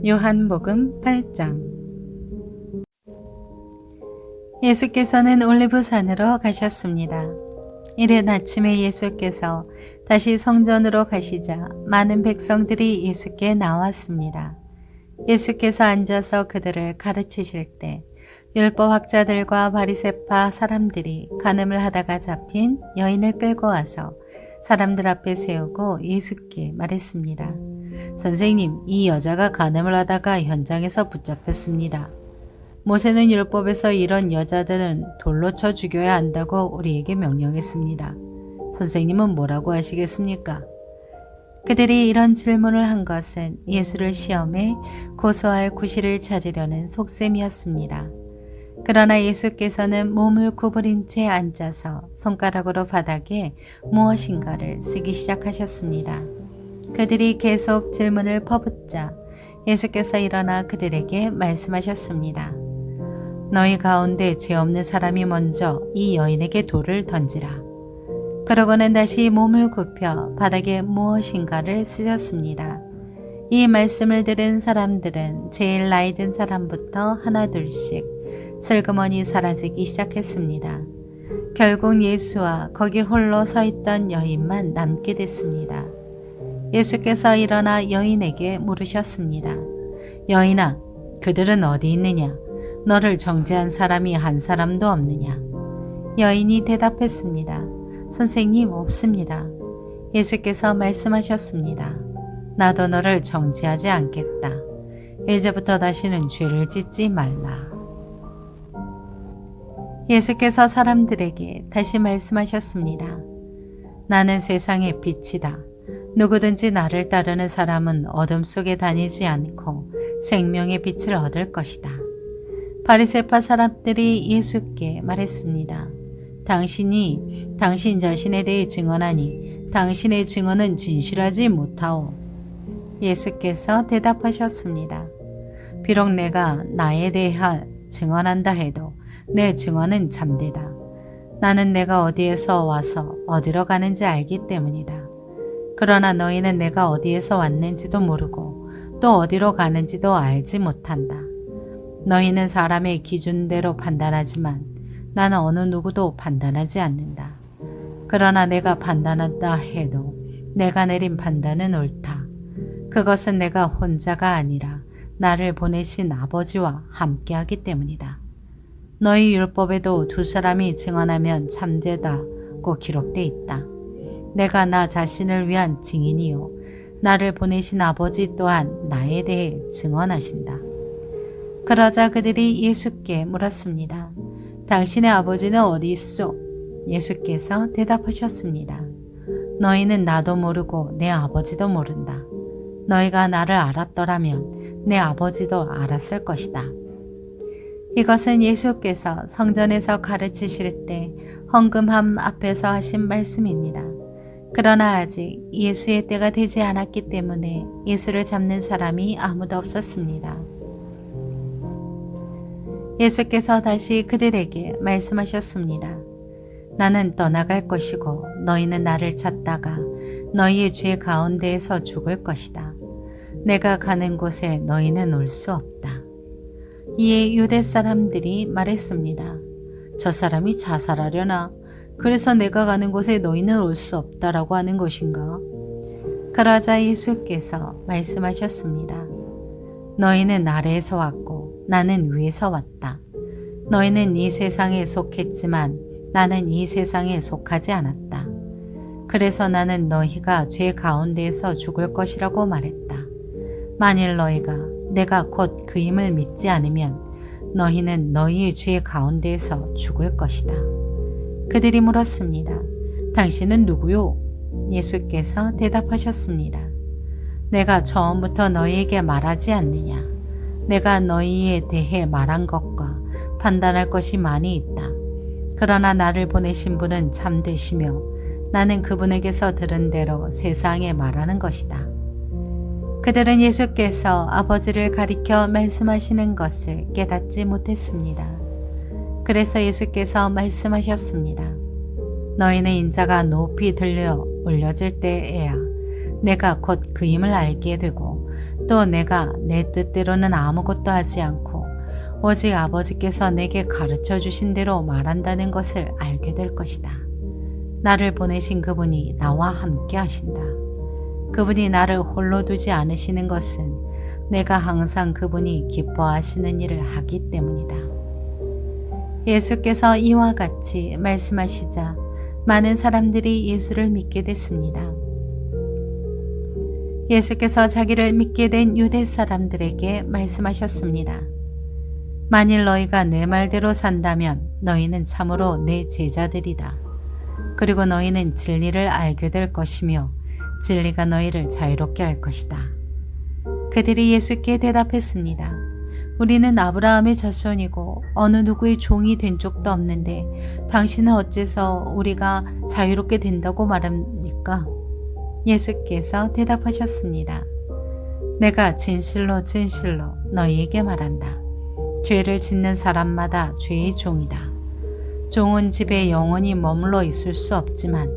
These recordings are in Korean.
요한복음 8장. 예수께서는 올리브산으로 가셨습니다. 이른 아침에 예수께서 다시 성전으로 가시자 많은 백성들이 예수께 나왔습니다. 예수께서 앉아서 그들을 가르치실 때 율법학자들과 바리새파 사람들이 간음을 하다가 잡힌 여인을 끌고 와서 사람들 앞에 세우고 예수께 말했습니다. 선생님, 이 여자가 간음을 하다가 현장에서 붙잡혔습니다. 모세는 율법에서 이런 여자들은 돌로 쳐 죽여야 한다고 우리에게 명령했습니다. 선생님은 뭐라고 하시겠습니까? 그들이 이런 질문을 한 것은 예수를 시험해 고소할 구실을 찾으려는 속셈이었습니다. 그러나 예수께서는 몸을 구부린 채 앉아서 손가락으로 바닥에 무엇인가를 쓰기 시작하셨습니다. 그들이 계속 질문을 퍼붓자 예수께서 일어나 그들에게 말씀하셨습니다. 너희 가운데 죄 없는 사람이 먼저 이 여인에게 돌을 던지라. 그러고는 다시 몸을 굽혀 바닥에 무엇인가를 쓰셨습니다. 이 말씀을 들은 사람들은 제일 나이 든 사람부터 하나둘씩 슬그머니 사라지기 시작했습니다. 결국 예수와 거기 홀로 서 있던 여인만 남게 됐습니다. 예수께서 일어나 여인에게 물으셨습니다. 여인아, 그들은 어디 있느냐? 너를 정죄한 사람이 한 사람도 없느냐? 여인이 대답했습니다. 선생님, 없습니다. 예수께서 말씀하셨습니다. 나도 너를 정죄하지 않겠다. 이제부터 다시는 죄를 짓지 말라. 예수께서 사람들에게 다시 말씀하셨습니다. 나는 세상의 빛이다. 누구든지 나를 따르는 사람은 어둠 속에 다니지 않고 생명의 빛을 얻을 것이다. 바리새파 사람들이 예수께 말했습니다. 당신이 당신 자신에 대해 증언하니 당신의 증언은 진실하지 못하오. 예수께서 대답하셨습니다. 비록 내가 나에 대해 증언한다 해도 내 증언은 잠대다. 나는 내가 어디에서 와서 어디로 가는지 알기 때문이다. 그러나 너희는 내가 어디에서 왔는지도 모르고 또 어디로 가는지도 알지 못한다. 너희는 사람의 기준대로 판단하지만 나는 어느 누구도 판단하지 않는다. 그러나 내가 판단한다 해도 내가 내린 판단은 옳다. 그것은 내가 혼자가 아니라 나를 보내신 아버지와 함께하기 때문이다. 너희 율법에도 두 사람이 증언하면 참되다고 기록돼 있다. 내가 나 자신을 위한 증인이요 나를 보내신 아버지 또한 나에 대해 증언하신다. 그러자 그들이 예수께 물었습니다. 당신의 아버지는 어디 있소? 예수께서 대답하셨습니다. 너희는 나도 모르고 내 아버지도 모른다. 너희가 나를 알았더라면 내 아버지도 알았을 것이다. 이것은 예수께서 성전에서 가르치실 때 헌금함 앞에서 하신 말씀입니다. 그러나 아직 예수의 때가 되지 않았기 때문에 예수를 잡는 사람이 아무도 없었습니다. 예수께서 다시 그들에게 말씀하셨습니다. 나는 떠나갈 것이고 너희는 나를 찾다가 너희의 죄 가운데에서 죽을 것이다. 내가 가는 곳에 너희는 올 수 없다. 이에 유대 사람들이 말했습니다. 저 사람이 자살하려나? 그래서 내가 가는 곳에 너희는 올 수 없다라고 하는 것인가? 그러자 예수께서 말씀하셨습니다. 너희는 아래에서 왔고 나는 위에서 왔다. 너희는 이 세상에 속했지만 나는 이 세상에 속하지 않았다. 그래서 나는 너희가 죄 가운데에서 죽을 것이라고 말했다. 만일 너희가 내가 곧 그임을 믿지 않으면 너희는 너희의 죄 가운데에서 죽을 것이다. 그들이 물었습니다. 당신은 누구요? 예수께서 대답하셨습니다. 내가 처음부터 너희에게 말하지 않느냐? 내가 너희에 대해 말한 것과 판단할 것이 많이 있다. 그러나 나를 보내신 분은 참되시며 나는 그분에게서 들은 대로 세상에 말하는 것이다. 그들은 예수께서 아버지를 가리켜 말씀하시는 것을 깨닫지 못했습니다. 그래서 예수께서 말씀하셨습니다. 너희는 인자가 높이 들려 올려질 때에야 내가 곧 그임을 알게 되고 또 내가 내 뜻대로는 아무것도 하지 않고 오직 아버지께서 내게 가르쳐 주신 대로 말한다는 것을 알게 될 것이다. 나를 보내신 그분이 나와 함께 하신다. 그분이 나를 홀로 두지 않으시는 것은 내가 항상 그분이 기뻐하시는 일을 하기 때문이다. 예수께서 이와 같이 말씀하시자 많은 사람들이 예수를 믿게 됐습니다. 예수께서 자기를 믿게 된 유대 사람들에게 말씀하셨습니다. 만일 너희가 내 말대로 산다면 너희는 참으로 내 제자들이다. 그리고 너희는 진리를 알게 될 것이며 진리가 너희를 자유롭게 할 것이다. 그들이 예수께 대답했습니다. 우리는 아브라함의 자손이고 어느 누구의 종이 된 적도 없는데 당신은 어째서 우리가 자유롭게 된다고 말합니까? 예수께서 대답하셨습니다. 내가 진실로 진실로 너희에게 말한다. 죄를 짓는 사람마다 죄의 종이다. 종은 집에 영원히 머물러 있을 수 없지만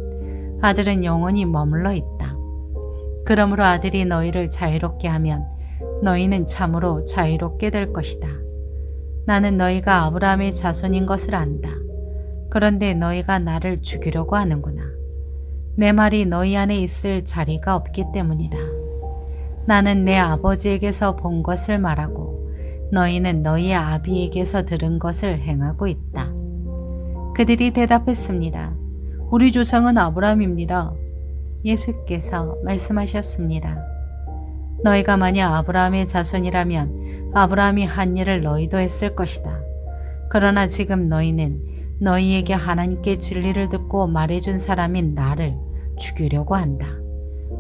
아들은 영원히 머물러 있다. 그러므로 아들이 너희를 자유롭게 하면 너희는 참으로 자유롭게 될 것이다. 나는 너희가 아브라함의 자손인 것을 안다. 그런데 너희가 나를 죽이려고 하는구나. 내 말이 너희 안에 있을 자리가 없기 때문이다. 나는 내 아버지에게서 본 것을 말하고 너희는 너희의 아비에게서 들은 것을 행하고 있다. 그들이 대답했습니다. 우리 조상은 아브라함입니다. 예수께서 말씀하셨습니다. 너희가 만약 아브라함의 자손이라면 아브라함이 한 일을 너희도 했을 것이다. 그러나 지금 너희는 너희에게 하나님께 진리를 듣고 말해준 사람인 나를 죽이려고 한다.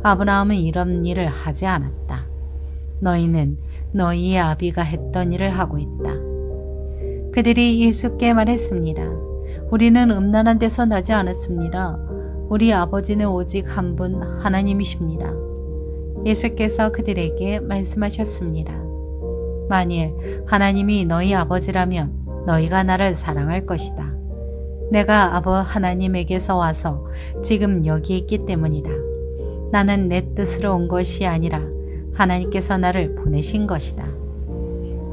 아브라함은 이런 일을 하지 않았다. 너희는 너희의 아비가 했던 일을 하고 있다. 그들이 예수께 말했습니다. 우리는 음란한 데서 나지 않았습니다. 우리 아버지는 오직 한 분 하나님이십니다. 예수께서 그들에게 말씀하셨습니다. 만일 하나님이 너희 아버지라면 너희가 나를 사랑할 것이다. 내가 아버 하나님에게서 와서 지금 여기 있기 때문이다. 나는 내 뜻으로 온 것이 아니라 하나님께서 나를 보내신 것이다.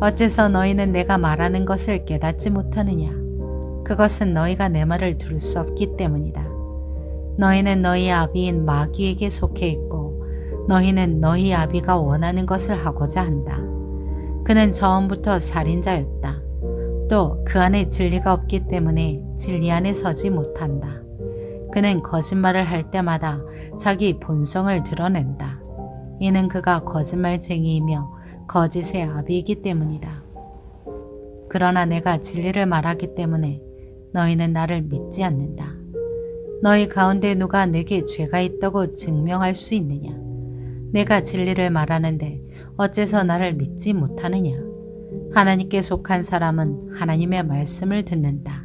어째서 너희는 내가 말하는 것을 깨닫지 못하느냐? 그것은 너희가 내 말을 들을 수 없기 때문이다. 너희는 너희 아비인 마귀에게 속해 있고 너희는 너희 아비가 원하는 것을 하고자 한다. 그는 처음부터 살인자였다. 또 그 안에 진리가 없기 때문에 진리 안에 서지 못한다. 그는 거짓말을 할 때마다 자기 본성을 드러낸다. 이는 그가 거짓말쟁이이며 거짓의 아비이기 때문이다. 그러나 내가 진리를 말하기 때문에 너희는 나를 믿지 않는다. 너희 가운데 누가 내게 죄가 있다고 증명할 수 있느냐? 내가 진리를 말하는데 어째서 나를 믿지 못하느냐? 하나님께 속한 사람은 하나님의 말씀을 듣는다.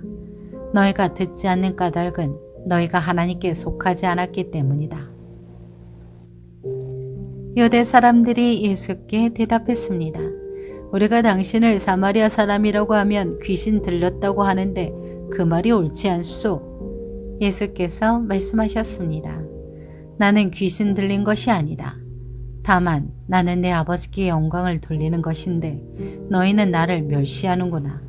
너희가 듣지 않는 까닭은 너희가 하나님께 속하지 않았기 때문이다. 유대 사람들이 예수께 대답했습니다. 우리가 당신을 사마리아 사람이라고 하면 귀신 들렸다고 하는데 그 말이 옳지 않소? 예수께서 말씀하셨습니다. 나는 귀신 들린 것이 아니다. 다만 나는 내 아버지께 영광을 돌리는 것인데 너희는 나를 멸시하는구나.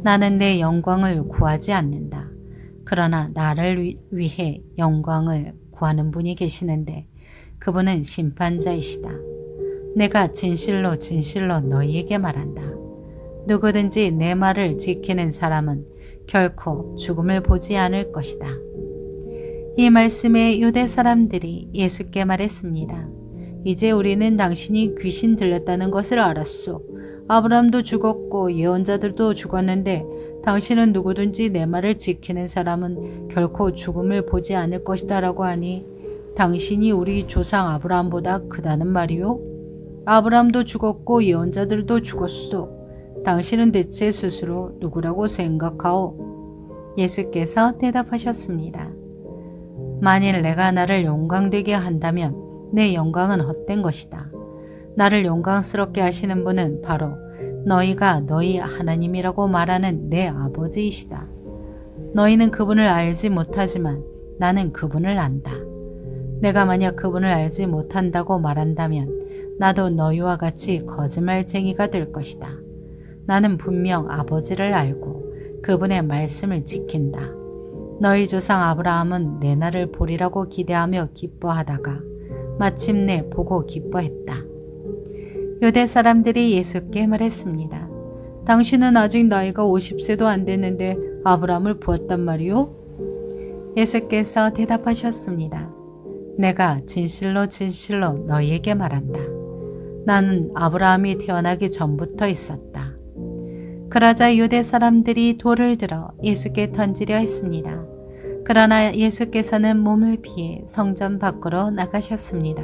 나는 내 영광을 구하지 않는다. 그러나 나를 위해 영광을 구하는 분이 계시는데 그분은 심판자이시다. 내가 진실로 진실로 너희에게 말한다. 누구든지 내 말을 지키는 사람은 결코 죽음을 보지 않을 것이다. 이 말씀에 유대 사람들이 예수께 말했습니다. 이제 우리는 당신이 귀신 들렸다는 것을 알았소. 아브라함도 죽었고 예언자들도 죽었는데 당신은 누구든지 내 말을 지키는 사람은 결코 죽음을 보지 않을 것이다 라고 하니 당신이 우리 조상 아브라함보다 크다는 말이요? 아브라함도 죽었고 예언자들도 죽었소. 당신은 대체 스스로 누구라고 생각하오? 예수께서 대답하셨습니다. 만일 내가 나를 영광되게 한다면 내 영광은 헛된 것이다. 나를 영광스럽게 하시는 분은 바로 너희가 너희 하나님이라고 말하는 내 아버지이시다. 너희는 그분을 알지 못하지만 나는 그분을 안다. 내가 만약 그분을 알지 못한다고 말한다면 나도 너희와 같이 거짓말쟁이가 될 것이다. 나는 분명 아버지를 알고 그분의 말씀을 지킨다. 너희 조상 아브라함은 내 날을 보리라고 기대하며 기뻐하다가 마침내 보고 기뻐했다. 유대 사람들이 예수께 말했습니다. 당신은 아직 나이가 50세도 안 됐는데 아브라함을 보았단 말이오? 예수께서 대답하셨습니다. 내가 진실로 진실로 너희에게 말한다. 나는 아브라함이 태어나기 전부터 있었다. 그러자 유대 사람들이 돌을 들어 예수께 던지려 했습니다. 그러나 예수께서는 몸을 피해 성전 밖으로 나가셨습니다.